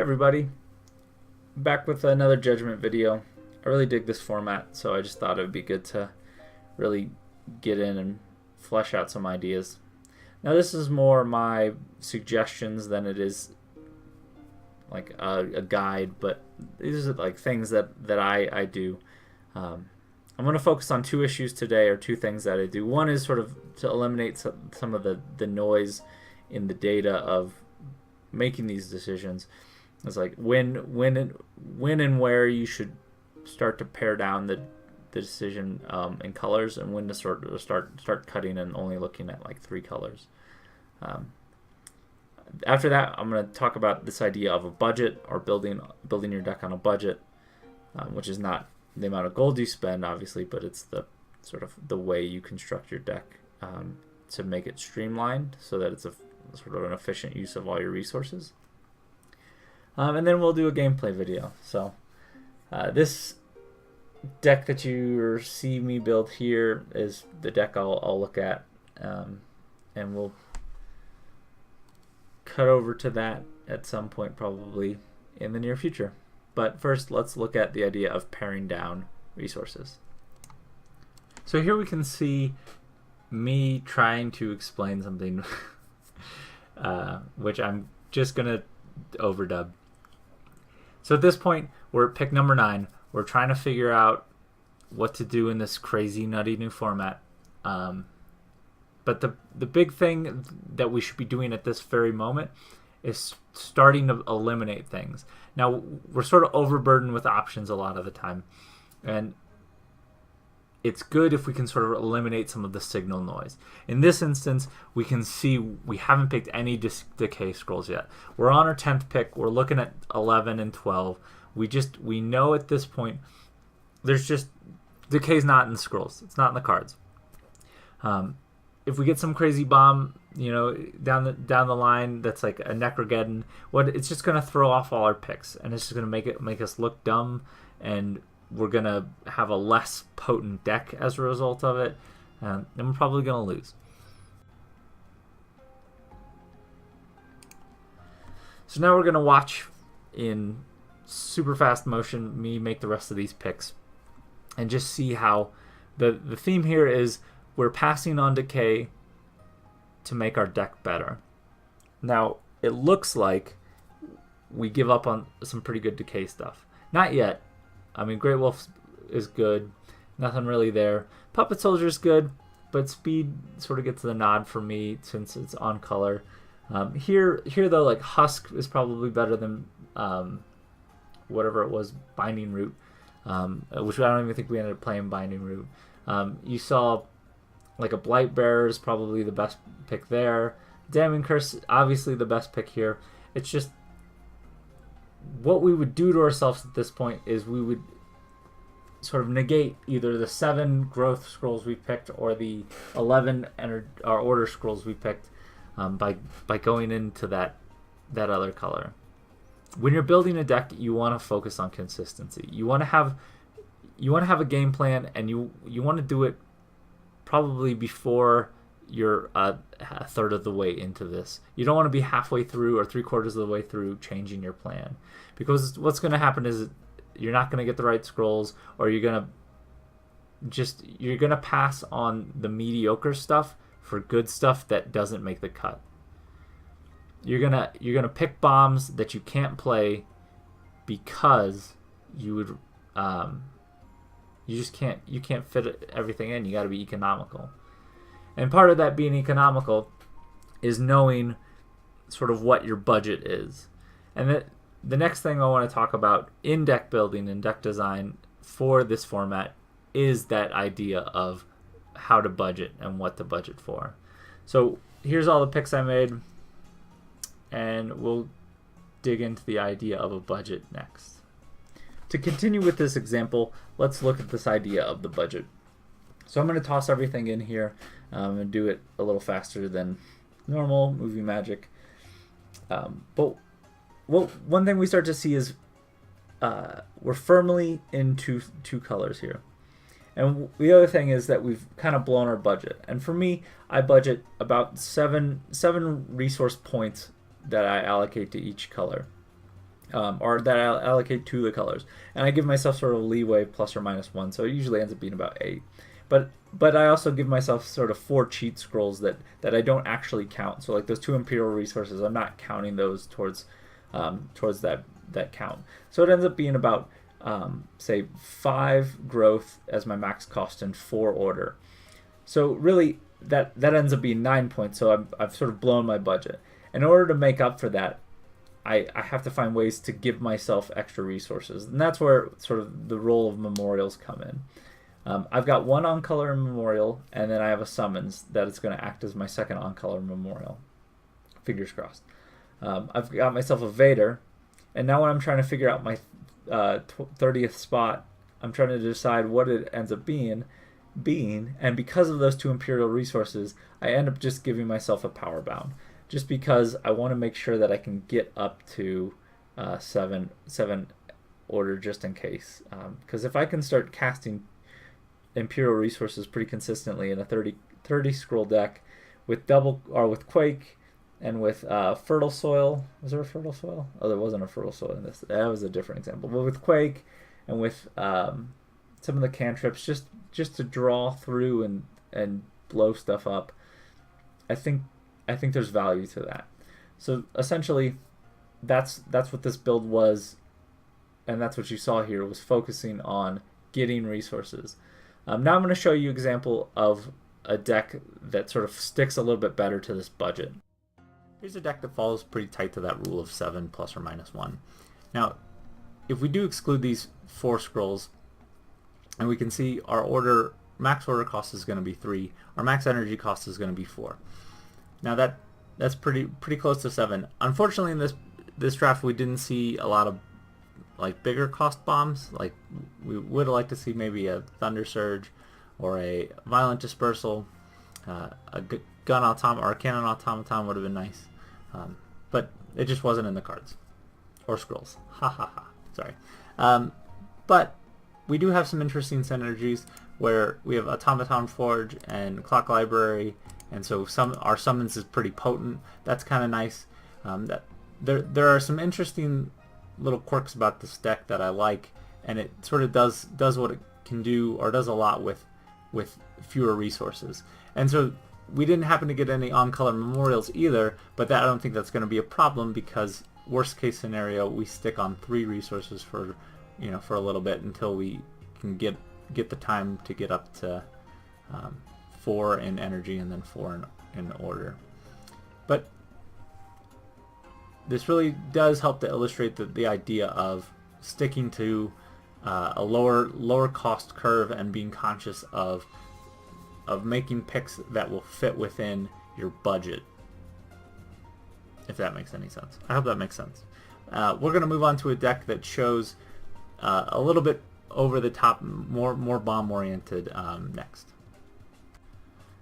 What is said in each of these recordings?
Everybody, back with another Judgement video. I really dig this format, so I just thought it would be good to really get in and flesh out some ideas. Now this is more my suggestions than it is like a guide, but these are like things that I do. I'm going to focus on two issues today, or two things that I do. One is sort of to eliminate some of the noise in the data of making these decisions. It's like when and where you should start to pare down the decision in colors, and when to start cutting and only looking at like 3 colors. After that, I'm going to talk about this idea of a budget, or building your deck on a budget, which is not the amount of gold you spend, obviously, but it's the sort of the way you construct your deck to make it streamlined, so that it's a sort of an efficient use of all your resources. And then we'll do a gameplay video. So this deck that you see me build here is the deck I'll look at, and we'll cut over to that at some point, probably in the near future. But first, let's look at the idea of paring down resources. So here we can see me trying to explain something which I'm just gonna overdub. So at this point, we're at pick number 9. We're trying to figure out what to do in this crazy, nutty new format. But the big thing that we should be doing at this very moment is starting to eliminate things. Now, we're sort of overburdened with options a lot of the time, and it's good if we can sort of eliminate some of the signal noise. In this instance, we can see we haven't picked any decay scrolls yet. We're on our 10th pick. We're looking at 11 and 12. We know at this point there's just decay's not in the scrolls. It's not in the cards. If we get some crazy bomb, down the line that's like a Necrogeddon, it's just gonna throw off all our picks, and it's just gonna make us look dumb, and we're gonna have a less potent deck as a result of it, and we're probably gonna lose. So now we're gonna watch in super fast motion me make the rest of these picks, and just see how the theme here is we're passing on decay to make our deck better. Now, it looks like we give up on some pretty good decay stuff. Not yet. I mean, Great Wolf is good. Nothing really there. Puppet Soldier is good, but speed sort of gets the nod for me since it's on color. Here though, like Husk is probably better than whatever it was, Binding Root, which I don't even think we ended up playing Binding Root. You saw like a Blight Bearer is probably the best pick there. Damning Curse, obviously the best pick here. It's just what we would do to ourselves at this point is we would sort of negate either the 7 growth scrolls we picked or the 11 order scrolls we picked by going into that other color. When you're building a deck, you want to focus on consistency. You want to have a game plan, and you want to do it probably before you're a third of the way into this. You don't want to be halfway through or 3/4 of the way through changing your plan, because what's going to happen is you're not going to get the right scrolls, or you're going to pass on the mediocre stuff for good stuff that doesn't make the cut. You're gonna pick bombs that you can't play because you can't fit everything in. You got to be economical, and part of that being economical is knowing sort of what your budget is. And the next thing I want to talk about in deck building and deck design for this format is that idea of how to budget and what to budget for. So here's all the picks I made, and we'll dig into the idea of a budget next. To continue with this example, let's look at this idea of the budget. So I'm going to toss everything in here and do it a little faster than normal movie magic. But one thing we start to see is we're firmly into 2 colors here. And the other thing is that we've kind of blown our budget. And for me, I budget about seven resource points that I allocate to each color. or that I allocate to the colors, and I give myself sort of leeway ±1, so it usually ends up being about 8. But I also give myself sort of 4 cheat scrolls that I don't actually count. So like those 2 Imperial resources, I'm not counting those towards that count. So it ends up being about say 5 growth as my max cost and 4 order. So really that ends up being 9 points. So I've sort of blown my budget. In order to make up for that, I have to find ways to give myself extra resources, and that's where sort of the role of memorials come in. I've got 1 on-color memorial, and then I have a summons that is going to act as my second on-color memorial. Fingers crossed. I've got myself a Vader, and now when I'm trying to figure out my 30th spot, I'm trying to decide what it ends up being, and because of those 2 Imperial resources, I end up just giving myself a power bound, just because I want to make sure that I can get up to 7 order just in case. Because if I can start casting Imperial resources pretty consistently in a 30 scroll deck with with Quake and with Fertile Soil. Was there a Fertile Soil? Oh, there wasn't a Fertile Soil in this. That was a different example. But with Quake and with some of the cantrips, just to draw through and blow stuff up, I think there's value to that. So essentially, that's what this build was, and that's what you saw here, was focusing on getting resources. Now I'm going to show you an example of a deck that sort of sticks a little bit better to this budget. Here's a deck that falls pretty tight to that rule of 7 ±1. Now, if we do exclude these 4 scrolls, and we can see our max order cost is going to be 3, our max energy cost is going to be 4. Now that's pretty close to 7. Unfortunately, in this draft, we didn't see a lot of like bigger cost bombs. Like we would like to see maybe a Thunder Surge or a Violent Dispersal, a gun automaton or a cannon automaton would have been nice, but it just wasn't in the cards or scrolls. Ha ha ha. Sorry, but we do have some interesting synergies where we have Automaton Forge and Clock Library, and so our summons is pretty potent. That's kind of nice. That there are some interesting little quirks about this deck that I like, and it sort of does what it can do, or does a lot with fewer resources. And so we didn't happen to get any on-color memorials either, but I don't think that's going to be a problem, because worst case scenario, we stick on 3 resources for a little bit until we can get the time to get up to 4 in energy and then 4 in order. But this really does help to illustrate the idea of sticking to a lower cost curve and being conscious of making picks that will fit within your budget, if that makes any sense. I hope that makes sense. We're going to move on to a deck that shows a little bit over the top, more bomb oriented next.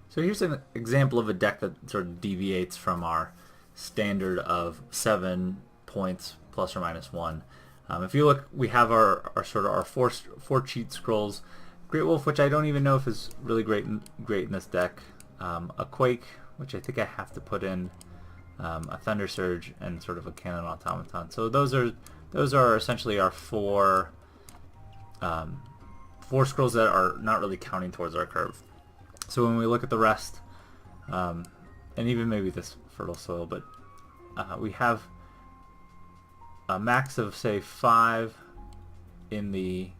So here's an example of a deck that sort of deviates from our standard of 7 points ±1. If you look, we have our four cheat scrolls. Great Wolf, which I don't even know if is really great in this deck. A Quake, which I think I have to put in a Thunder Surge, and sort of a Cannon Automaton. So those are essentially our four scrolls that are not really counting towards our curve. So when we look at the rest, and even maybe this Fertile Soil, but we have a max of say 5 in the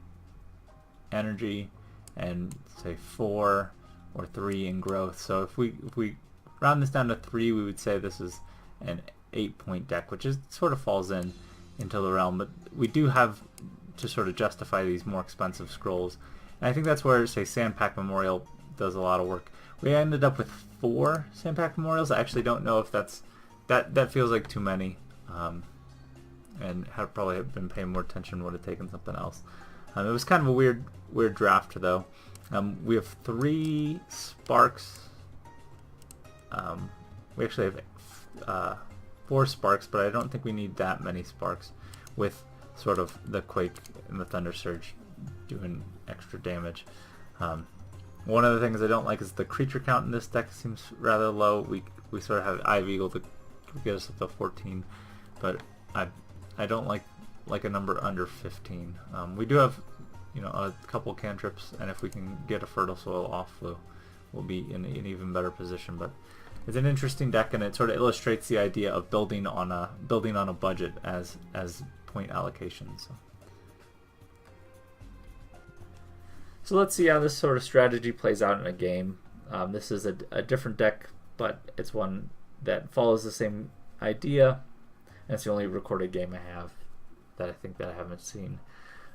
energy and say 4 or 3 in growth. So if we round this down to 3, we would say this is an 8-point deck, which sort of falls into the realm. But we do have to sort of justify these more expensive scrolls, and I think that's where say Sandpack Memorial does a lot of work. We ended up with 4 Sandpack Memorials. I actually don't know if that feels like too many, and had probably been paying more attention, would have taken something else. It was kind of a weird draft though. We have 3 Sparks. We actually have 4 Sparks, but I don't think we need that many Sparks, with sort of the Quake and the Thunder Surge doing extra damage. One of the things I don't like is the creature count in this deck seems rather low. We sort of have Eye of Eagle to get us up to 14, but I I don't like a number under 15. We do have, you know, a couple cantrips, and if we can get a Fertile Soil off, we'll be in an even better position. But it's an interesting deck, and it sort of illustrates the idea of building on a budget as point allocation. So let's see how this sort of strategy plays out in a game. This is a different deck, but it's one that follows the same idea, and it's the only recorded game I have that I think that I haven't seen.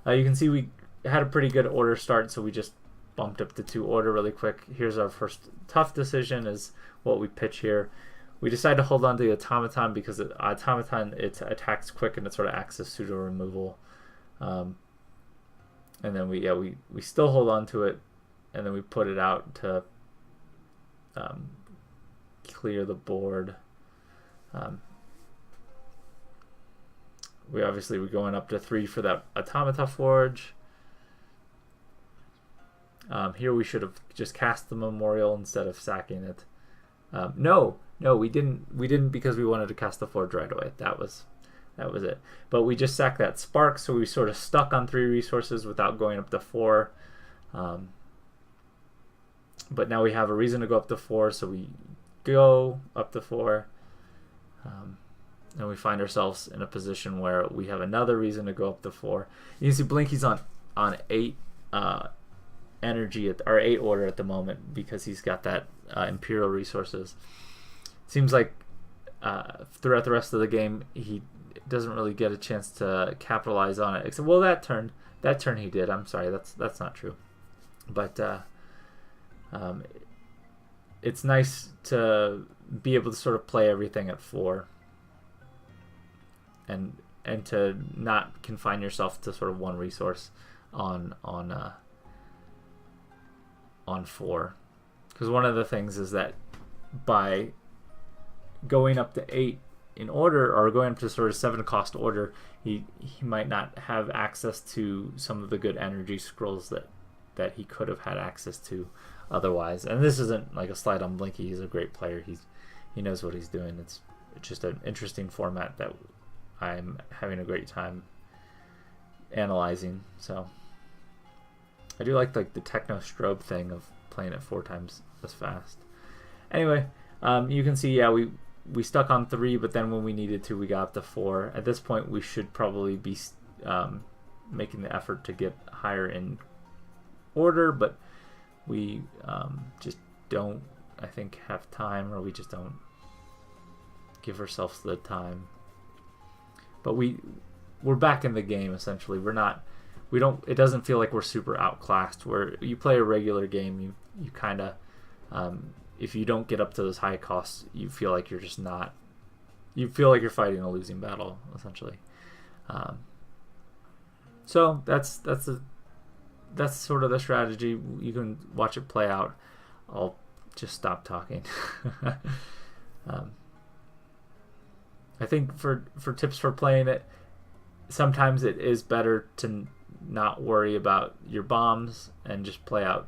You can see we had a pretty good order start, so we just bumped up to 2 order really quick. Here's our first tough decision, is what we pitch here. We decide to hold on to the Automaton because Automaton, it attacks quick and it sort of acts as pseudo removal. And then we still hold on to it, and then we put it out to clear the board. We're going up to 3 for that Automata Forge. Here we should have just cast the Memorial instead of sacking it. No, we didn't because we wanted to cast the Forge right away. That was it. But we just sacked that Spark, so we sort of stuck on 3 resources without going up to 4. But now we have a reason to go up to 4, so we go up to 4. And we find ourselves in a position where we have another reason to go up to 4. You can see Blinky's on 8 energy or 8 order at the moment because he's got that Imperial resources. Seems like throughout the rest of the game he doesn't really get a chance to capitalize on it. Except, well, that turn he did. I'm sorry, that's not true. But it's nice to be able to sort of play everything at 4. And to not confine yourself to sort of one resource on 4, because one of the things is that by going up to 8 in order, or going up to sort of 7 cost order, he might not have access to some of the good energy scrolls that he could have had access to otherwise. And this isn't like a slight on Blinky. He's a great player. He knows what he's doing. It's just an interesting format that I'm having a great time analyzing. So I do like the techno strobe thing of playing it 4 times as fast. Anyway, you can see, yeah, we stuck on 3, but then when we needed to, we got up to 4. At this point, we should probably be making the effort to get higher in order, but we just don't, I think, have time, or we just don't give ourselves the time. But we're back in the game, essentially. It doesn't feel like we're super outclassed. Where you play a regular game, you kind of, if you don't get up to those high costs, you feel like you're just not. You feel like you're fighting a losing battle, essentially. So that's sort of the strategy. You can watch it play out. I'll just stop talking. I think for tips for playing it, sometimes it is better to not worry about your bombs and just play out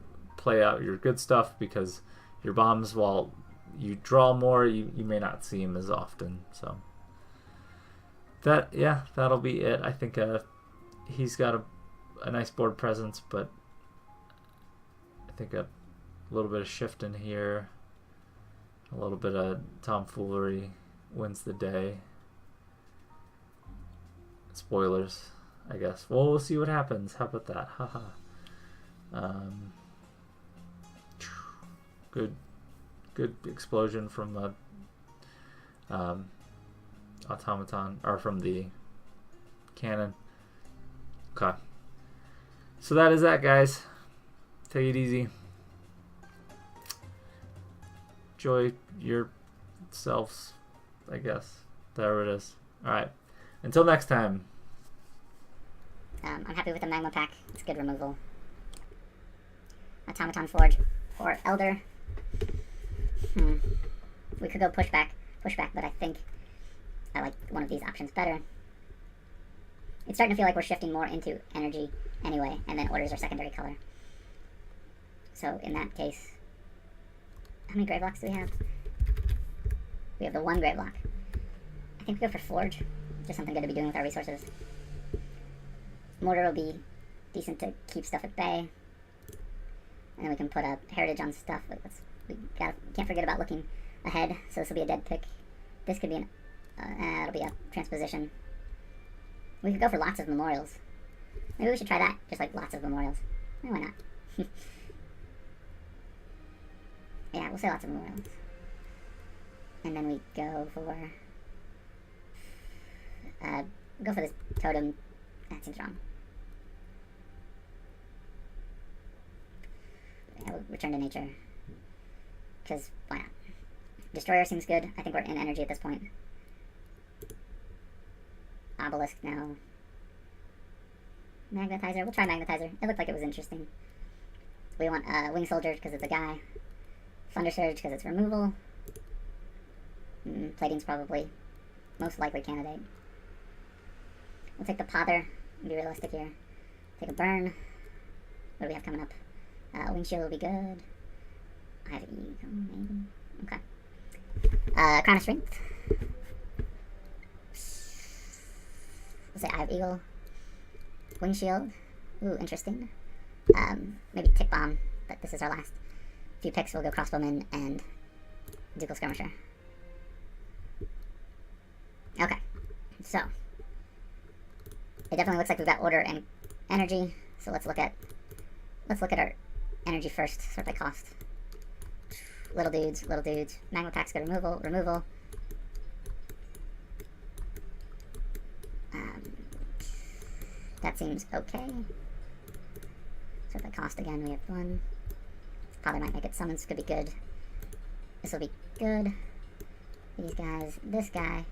your good stuff, because your bombs, while you draw more, you may not see them as often. So that'll be it. I think he's got a nice board presence, but I think a little bit of shift in here, a little bit of tomfoolery wins the day. Spoilers, I guess. Well, we'll see what happens. How about that? Haha. Good explosion from automaton, or from the cannon. Okay. So that is that, guys. Take it easy. Enjoy yourselves, I guess. There it is. Alright. Until next time. I'm happy with the Magma Pack. It's good removal. Automaton Forge or Elder. We could go pushback, but I think I like one of these options better. It's starting to feel like we're shifting more into energy anyway, and then orders are secondary color. So in that case, how many gray blocks do we have? We have the 1 gray block. I think we go for Forge. Just something good to be doing with our resources. Mortar will be decent to keep stuff at bay. And then we can put a heritage on stuff. Can't forget about looking ahead. So this will be a dead pick. This could be it'll be a transposition. We could go for lots of memorials. Maybe we should try that. Just like lots of memorials. Why not? Yeah, we'll say lots of memorials. And then we go for this totem. That seems wrong. Yeah, we'll return to nature. Because why not? Destroyer seems good. I think we're in energy at this point. Obelisk now. Magnetizer. We'll try Magnetizer. It looked like it was interesting. We want Wing Soldier because it's a guy. Thunder Surge because it's removal. Plating's probably most likely candidate. We'll take the Pother and be realistic here. Take a Burn. What do we have coming up? Wing Shield will be good. I have Ego, maybe. Okay. Crown of Strength. We'll say I have Eagle. Wing Shield. Ooh, interesting. Maybe Tick Bomb, but this is our last few picks. We'll go Crossbowman and Ducal Skirmisher. Okay, so it definitely looks like we've got order and energy. So let's look at our energy first. Sort by cost. Little dudes. Magma Pack's good. Removal. That seems okay. Sort by cost again. We have one. Probably might make it. Summons could be good. This will be good. These guys. This guy.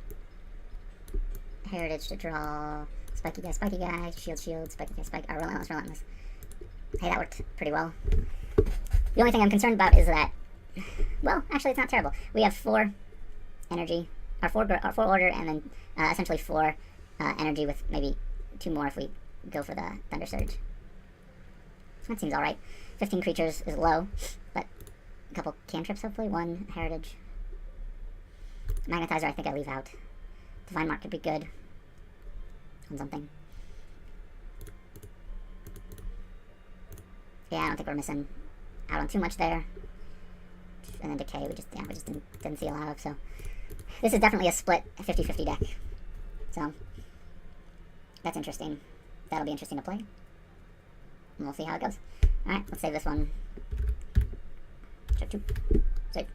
Heritage to draw. Spiky guy. Shield. Spiky guy, spike. Oh, relentless. Hey, that worked pretty well. The only thing I'm concerned about is that, well, actually it's not terrible. We have 4 energy, or 4 order, and then essentially 4 energy with maybe 2 more if we go for the Thunder Surge. That seems alright. 15 creatures is low, but a couple cantrips hopefully. 1 heritage. Magnetizer I think I leave out. Divine Mark could be good on something. Yeah, I don't think we're missing out on too much there. And then Decay, we just didn't see a lot of, so this is definitely a split 50-50 deck. So that's interesting. That'll be interesting to play. And we'll see how it goes. Alright, let's save this one. Check 2. Save.